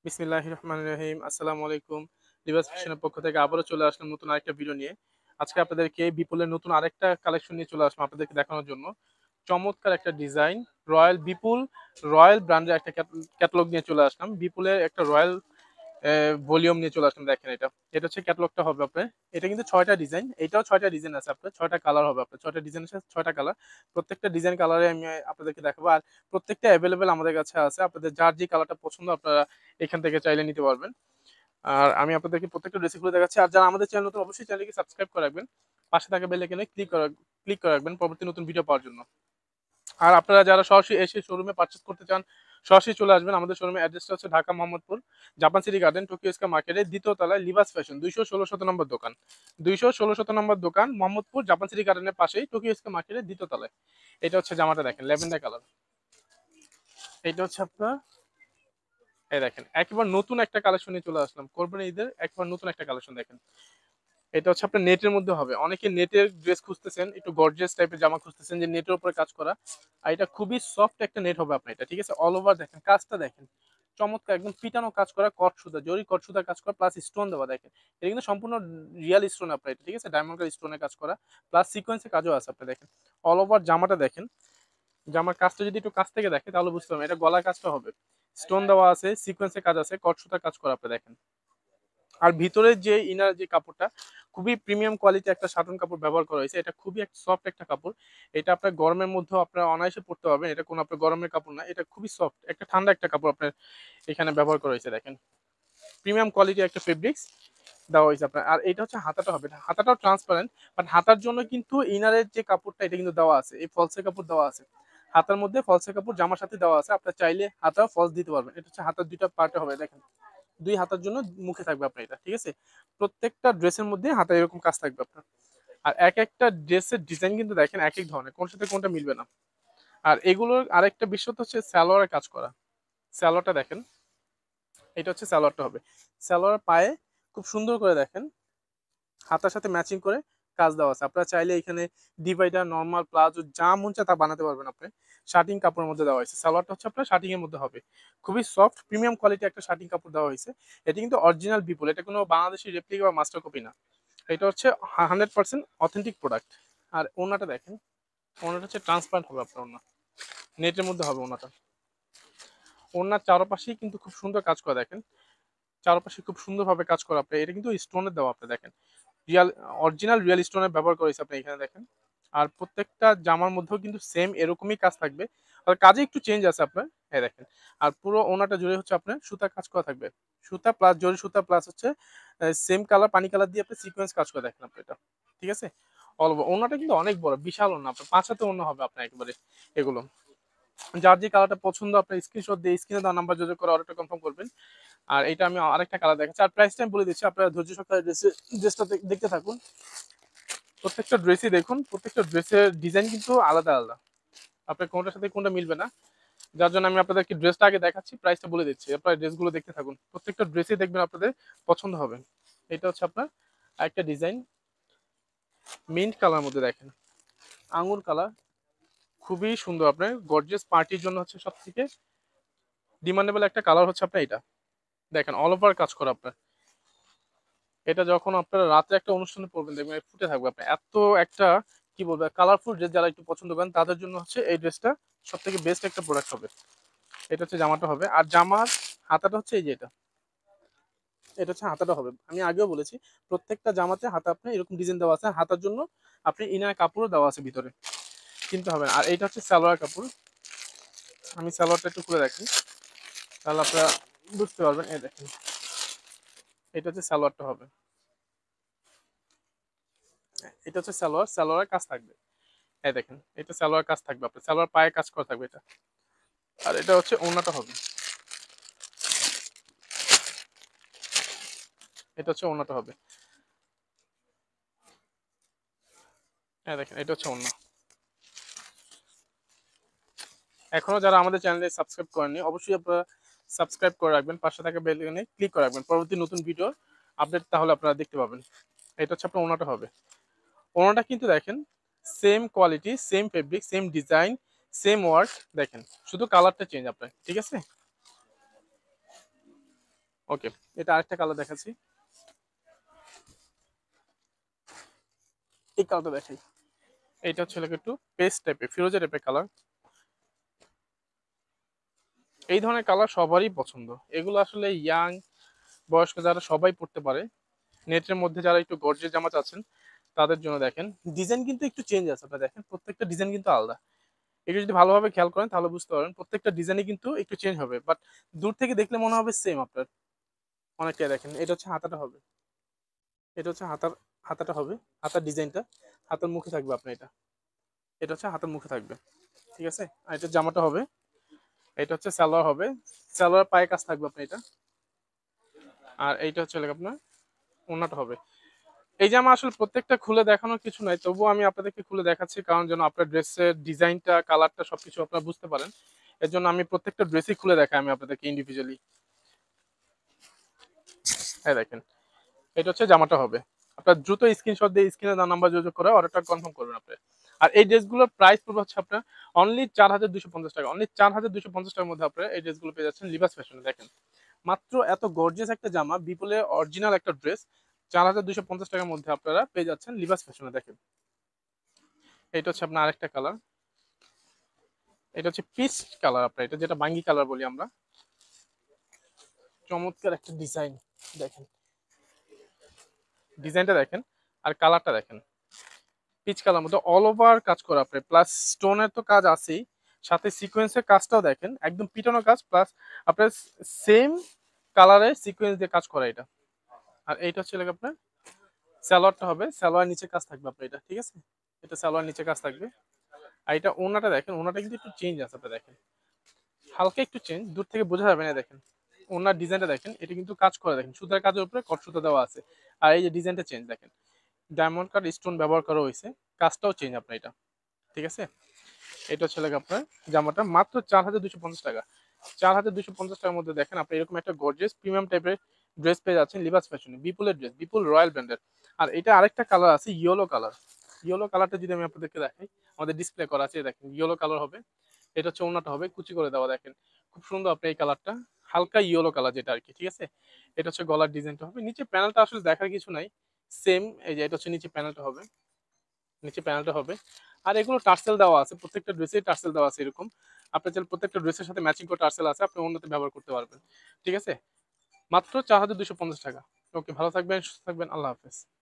বিসমিল্লাহির রহমানির রহিম। আসসালামু আলাইকুম। লিবাস ফ্যাশনের পক্ষ থেকে আবারও চলে আসলাম নতুন আরেকটা ভিডিও নিয়ে। আজকে আপনাদেরকে বিপুলের নতুন আরেকটা কালেকশন নিয়ে চলে আসলাম আপনাদেরকে দেখানোর জন্য। চমৎকার একটা ডিজাইন, বিপুল রয়্যাল ব্র্যান্ডের একটা ক্যাটালগ নিয়ে চলে আসলাম। বিপুলের একটা রয়্যাল ভলিউম নিয়ে চলে আসলাম। দেখেন এটা। এটা হচ্ছে ক্যাটালগটা হবে আপনার। এটা কিন্তু ৬টা ডিজাইন। এটাও ৬টা ডিজাইন আছে আপনার। ৬টা কালার হবে আপনার। ৬টা ডিজাইন আছে, ৬টা কালার। প্রত্যেকটা ডিজাইন কালারে আমি আপনাদেরকে দেখাবো। আর প্রত্যেকটা এভেইলেবল আমাদের কাছে আছে। আপনাদের যার যে কালারটা পছন্দ আপনারা এখান থেকে চাইলে নিতে পারবেন। আর আমি আপনাদেরকে প্রত্যেকটা ড্রেসিং গুলো দেখাচ্ছি। আর যারা আমাদের চ্যানেল নতুন অবশ্যই চ্যানেলকে সাবস্ক্রাইব করে রাখবেন। পাশে থাকা বেল আইকনে ক্লিক করে রাখবেন পরবর্তী নতুন ভিডিও পাওয়ার জন্য। আর আপনারা যারা সরাসরি এসে শোরুমে পারচেজ করতে চান সরাসরি চলে আসবেন। আমাদের শোরুমের অ্যাড্রেসটা হচ্ছে Dhaka Mohammadpur Japan city garden Tokyo square মার্কেটের দ্বিতীয় তলায় লিবাস ফ্যাশন ২১৬ নম্বর দোকান। ২১৬ নম্বর দোকান মোহাম্মদপুর জাপান সিটি গার্ডেনের পাশেই টোকিও স্কয়ার মার্কেটের দ্বিতীয় তলায়। এটা হচ্ছে জামাটা দেখেন ল্যাভেন্ডার কালার। এটা হচ্ছে আপনার এই দেখেন একেবারে নতুন একটা কালেকশন নিয়ে চলে আসলাম কোরবানি ঈদের একেবারে নতুন একটা কালেকশন দেখেন। এটা হচ্ছে আপনার নেটের মধ্যে হবে। অনেকে নেটের ড্রেস খুঁজতেছেন, একটু গর্জিয়াস টাইপের জামা খুঁজতেছেন যে নেটের উপরে কাজ করা। আর এটা খুবই সফট একটা নেট হবে আপনার এটা, ঠিক আছে? অল ওভার দেখেন কাজটা দেখেন। চমৎকার একদম পিটানো কাজ করা, কট সুতা, জরি কট সুতা কাজ করা প্লাস স্টোন দেওয়া দেখেন। এটা কিন্তু সম্পূর্ণ রিয়াল স্টোন আপনার এটা, ঠিক আছে? ডায়মন্ড স্টোনের কাজ করা প্লাস সিকোয়েন্সের কাজও আছে আপনি দেখেন। অল ওভার জামাটা দেখেন। জামার কাজটা যদি একটু কাছ থেকে দেখে তাহলে বুঝতে পারবেন এটা গলার কাজটা হবে। স্টোন দেওয়া আছে, সিকোয়েন্সের কাজ আছে, কট সুতার কাজ করা আপনি দেখেন। আর ভিতরের যে ইনার যে কাপড়টা খুবই প্রিমিয়াম কোয়ালিটি একটা সাটন কাপড় ব্যবহার করা হয়েছে। এটা খুবই একটা সফট একটা কাপড়। এটা আপনার গরমের মধ্যেও আপনার অনায়াসে পড়তে পারবেন। এটা কোনো আপনার গরমের কাপড় না, এটা খুবই সফট একটা ঠান্ডা একটা কাপড় আপনার এখানে ব্যবহার করা হয়েছে দেখেন। প্রিমিয়াম কোয়ালিটি একটা ফেব্রিক্স দেওয়া হয়েছে আপনার। আর এটা হচ্ছে হাতাটা হবে, হাতাটাও ট্রান্সপারেন্ট, বাট হাতার জন্য কিন্তু ইনারের যে কাপড়টা এটা কিন্তু দেওয়া আছে, এই ফলসের কাপড় দেওয়া আছে। হাতার মধ্যে ফলসের কাপড় জামার সাথে দেওয়া আছে, আপনার চাইলে হাতাও ফলস দিতে পারবেন। এটা হচ্ছে হাতার দুইটা পার্টে হবে দেখেন। দুই হাতার জন্য মুখে থাকবে আপনার এটা, ঠিক আছে? প্রত্যেকটা ড্রেসের মধ্যে হাতে এরকম কাজ থাকবে আপনার। আর এক একটা ড্রেসের ডিজাইন কিন্তু দেখেন এক এক ধরনের, কোন সাথে কোনটা মিলবে না। আর এগুলোর আরেকটা বিশেষত্ব হচ্ছে সালোয়ারের কাজ করা। সালোয়ারটা দেখেন। এটা হচ্ছে সালোয়ারটা হবে। সালোয়ার পায়ে খুব সুন্দর করে দেখেন হাতার সাথে ম্যাচিং করে কাজ দেওয়া আছে। আপনারা চাইলে এখানে ডিভাইডার, নর্মাল, প্লাজো যা মন চায় তা বানাতে পারবেন আপনি। শার্টিং কাপড়ের মধ্যে দেওয়া হয়েছে। সালোয়ারটা হচ্ছে আপনার শার্টিং এর মধ্যে হবে। খুবই সফট প্রিমিয়াম কোয়ালিটি একটা শার্টিং কাপড় দেওয়া হয়েছে। এটা কিন্তু অরিজিনাল বিপুল, এটা কোনো বাংলাদেশি রেপ্লিকা বা মাস্টার কপি না। এটা হচ্ছে 100% অথেন্টিক প্রোডাক্ট। আর ওনাটা দেখেন, ওনাটা হচ্ছে ট্রান্সপারেন্ট হবে আপনার ওনা, নেটের মধ্যে হবে ওনাটা। ওনার চারপাশেই কিন্তু খুব সুন্দর কাজ করা দেখেন। চারপাশে খুব সুন্দরভাবে কাজ করা আপনার। এটা কিন্তু স্টোনের দেওয়া আপনি দেখেন। রিয়াল অরিজিনাল রিয়েল স্টোনের ব্যবহার করেছে আপনি এখানে দেখেন। আর প্রত্যেকটা জামার মধ্যেও কিন্তু সেম এরকমই কাজ থাকবে। আর কাজে একটু চেঞ্জ আছে আপনার, হ্যাঁ দেখেন। আর পুরো ওনাটা জুড়ে হচ্ছে আপনার সুতা কাজ করা থাকবে। সুতা প্লাস জরি সুতা প্লাস হচ্ছে সেম কালার পানি কালার দিয়ে আপনি সিকোয়েন্স কাজ করে দেখেন আপনি এটা, ঠিক আছে? অল ওভার ওনাটা কিন্তু অনেক বড় বিশাল ওনা, আপনার ৫ হাতে ওনা হবে আপনার একেবারে। এগুলো যার যে কালারটা পছন্দ আপনার স্ক্রিনশট দিয়ে স্ক্রিনে দেওয়া নাম্বার যোগাযোগ করে অর্ডারটা কনফার্ম করবেন। আর এটা আমি আরেকটা কালার দেখাচ্ছি। আর প্রাইসটা আমি বলে দিচ্ছি, আপনারা ধৈর্য সহকারে ড্রেসটা দেখতে থাকুন। প্রত্যেকটা ড্রেসই দেখুন, প্রত্যেকটা ড্রেসের ডিজাইন কিন্তু আলাদা আলাদা। আপনার কোনটার সাথে কোনটা মিলবে না। যার জন্য আমি আপনাদেরকে ড্রেসটা আগে দেখাচ্ছি, প্রাইসটা বলে দিচ্ছি। আপনারা ড্রেসগুলো দেখতে থাকুন, প্রত্যেকটা ড্রেসই দেখবেন আপনাদের পছন্দ হবে। এটা হচ্ছে আপনার আরেকটা ডিজাইন, মিন্ট কালার মধ্যে দেখেন, আঙুর কালার, খুবই সুন্দর। আপনার গর্জিয়াস পার্টির জন্য হচ্ছে সব থেকে ডিমান্ডেবল একটা কালার হচ্ছে আপনার এটা দেখেন। অল ওভার কাজ করা আপনার। এটা যখন আপনারা রাতে একটা অনুষ্ঠানে পরবেন দেখবেন ফুটে থাকবে আপনার এত একটা কি বলবো কালারফুল ড্রেস। যারা একটু পছন্দ করেন তাদের জন্য হচ্ছে এই ড্রেসটা সব থেকে বেস্ট একটা প্রোডাক্ট হবে। এটা হচ্ছে জামাটা হবে। আর জামার হাতাটা হচ্ছে এই যে এটা, এটা হচ্ছে হাতাটা হবে। আমি আগেও বলেছি প্রত্যেকটা জামাতে হাতা আপনার এরকম ডিজাইন দেওয়া আছে। হাতার জন্য আপনি ইনার কাপড়ও দেওয়া আছে ভিতরে, কিনতে হবে না। আর এইটা হচ্ছে সালোয়ার কাপড়। আমি সালোয়ারটা একটু খুলে রাখি তাহলে আপনারা বুঝতে পারবেন। এই দেখেন, এটা হচ্ছে সালোয়ারটা হবে। এটা হচ্ছে সালোয়ার, সালোয়ারের কাজ থাকবে। এই দেখেন এটা সালোয়ার কাজ থাকবে আপনার, সালোয়ার পায়ে কাজ করা থাকবে এটা। আর এটা হচ্ছে ওড়নাটা হবে। এটা হচ্ছে ওড়নাটা হবে। হ্যাঁ দেখেন এটা হচ্ছে ওড়না। এখনো যারা আমাদের চ্যানেলে সাবস্ক্রাইব করেননি অবশ্যই আপনারা সাবস্ক্রাইব করে রাখবেন, পাশে থাকা বেল আইকনে ক্লিক করে রাখবেন পরবর্তী নতুন ভিডিও আপডেট তাহলে আপনারা দেখতে পাবেন। এটা হচ্ছে আপনার ওড়নাটা হবে। ওড়নাটা কিন্তু দেখেন same quality, same fabric, same design, same work দেখেন, শুধু কালারটা চেঞ্জ আপনার, ঠিক আছে? ওকে, এটা আরেকটা কালার দেখাচ্ছি। এই কালারটা দেখাই। এইটা হচ্ছে একটু পেস্ট টাইপের, ফিরোজা টাইপের কালার। এই ধরনের কালার সবারই পছন্দ। এগুলো আসলে ইয়াং বয়স্ক যারা সবাই পড়তে পারে। নেটের মধ্যে যারা একটু গর্জিয়াস জামা চাচ্ছেন তাদের জন্য দেখেন ডিজাইন কিন্তু একটু চেঞ্জ আছে। আপনারা দেখেন প্রত্যেকটা ডিজাইন কিন্তু আলাদা। এটা যদি ভালোভাবে খেয়াল করেন তাহলে বুঝতে পারবেন প্রত্যেকটা ডিজাইনে কিন্তু একটু চেঞ্জ হবে, বাট দূর থেকে দেখলে মনে হবে সেম আপনার। অনেকটাই দেখেন, এটা হচ্ছে হাতাটা হবে, এটা হচ্ছে হাতাটা হবে, হাতার ডিজাইনটা হাতার মুখে থাকবে আপনার। এটা এটা হচ্ছে হাতার মুখে থাকবে, ঠিক আছে। আর এটা জামাটা হবে, এটা হচ্ছে সালোয়ার হবে, সালোয়ার পায়ে কাজ থাকবে আপনার এটা। আর এইটা হচ্ছে আপনার ওড়নাটা হবে। এই জামা আসলে প্রত্যেকটা খুলে দেখানোর কিছু নাই, তবুও আমি আপনাদেরকে খুলে দেখাচ্ছি কারণ যেন আপনার ড্রেসের ডিজাইনটা কালারটা সবকিছু আপনারা বুঝতে পারেন। এর জন্য আমি প্রত্যেকটা ড্রেসই খুলে দেখাই আমি আপনাদেরকে ইন্ডিভিজুয়ালি। হ্যাঁ দেখেন, এটা হচ্ছে জামাটা হবে। আপনার দ্রুত স্ক্রিনশট দিয়ে স্ক্রিনে দেওয়া নাম্বার যোগাযোগ করে অর্ডারটা কনফার্ম করবেন আপনি। আর এই ড্রেসগুলোর প্রাইস পড়বে হচ্ছে আপনার অনলি 4250 টাকা। অনলি 4250 টাকার মধ্যে আপনারা এই ড্রেসগুলো পেয়ে যাচ্ছেন লিভাস ফ্যাশনে। দেখেন মাত্র এত গর্জিয়াস একটা জামা, বিপুলের অরিজিনাল একটা ড্রেস 4250 টাকার মধ্যে আপনারা পেয়ে যাচ্ছেন লিভাস ফ্যাশনে। দেখেন এটা হচ্ছে আপনার আরেকটা কালার, এটা হচ্ছে পিচ কালার আপনার, এটা যেটা বাঙ্গি কালার বলি আমরা। চমৎকার একটা ডিজাইন, দেখেন ডিজাইনটা দেখেন আর কালারটা দেখেন। পিচ কালার মধ্যে অল ওভার কাজ করা আপনার, প্লাস স্টোনের তো কাজ আছেই, সাথে সিকোয়েন্সের কাজটাও দেখেন একদম পিটানো কাজ, প্লাস আপনার সেম কালারে সিকোয়েন্স দিয়ে কাজ করা এটা। আর এইটা হচ্ছে আপনার সালোয়ারটা হবে, সালোয়ার নিচে কাজ থাকবে আপনার এটা, ঠিক আছে। এটা সালোয়ার নিচে কাজ থাকবে। আর এটা ওড়নাটা দেখেন, ওড়নাটা কিন্তু একটু চেঞ্জ আছে আপনার, দেখেন হালকা একটু চেঞ্জ, দূর থেকে বোঝা যাবে না। দেখেন ওনার ডিজাইনটা দেখেন, এটা কিন্তু কাজ করা, দেখেন সুতার কাজের উপরে কট সুতা দেওয়া আছে। আর এই যে ডিজাইনটা চেঞ্জ দেখেন, ডায়মন্ড কাট স্টোন ব্যবহার করা হয়েছে, কাজটাও চেঞ্জ আপনার এটা, ঠিক আছে। এটা হচ্ছে আপনার জামাটা মাত্র 4250 টাকা। 4250 টাকার মধ্যে দেখেন আপনি এরকম একটা গর্জিয়াস প্রিমিয়াম টাইপের ড্রেস পেয়ে যাচ্ছেন লিভাস ফ্যাশনে, বিপুলের ড্রেস, বিপুল রয়্যাল ব্র্যান্ডের। আর এটা আরেকটা কালার আছে ইয়েলো কালার। ইয়েলো কালারটা যদি আমি আপনাদেরকে দেখাই, আমাদের ডিসপ্লে করা আছে, দেখেন ইয়েলো কালার হবে। এটা হচ্ছে ওড়নাটা হবে কুচি করে দেওয়া, দেখেন খুব সুন্দর আপনি এই কালারটা, হালকা ইয়েলো কালার যেটা আর কি, ঠিক আছে। এটা হচ্ছে গলার ডিজাইনটা হবে, নিচে প্যানেলটা আসলে দেখার কিছু নাই, সেম এই যে এটা হচ্ছে নিচে প্যানেলটা হবে, নিচে প্যানেলটা হবে। আর এগুলো টার্সেল দেওয়া আছে, প্রত্যেকটা ড্রেসে টার্সেল দেওয়া আছে এরকম। আপনি চাইলে প্রত্যেকটা ড্রেসের সাথে ম্যাচিং করে টার্সেল আছে, আপনি অন্যতে ব্যবহার করতে পারবেন, ঠিক আছে। মাত্র 4250 টাকা। ওকে, ভালো থাকবেন, সুস্থ থাকবেন, আল্লাহ হাফেজ।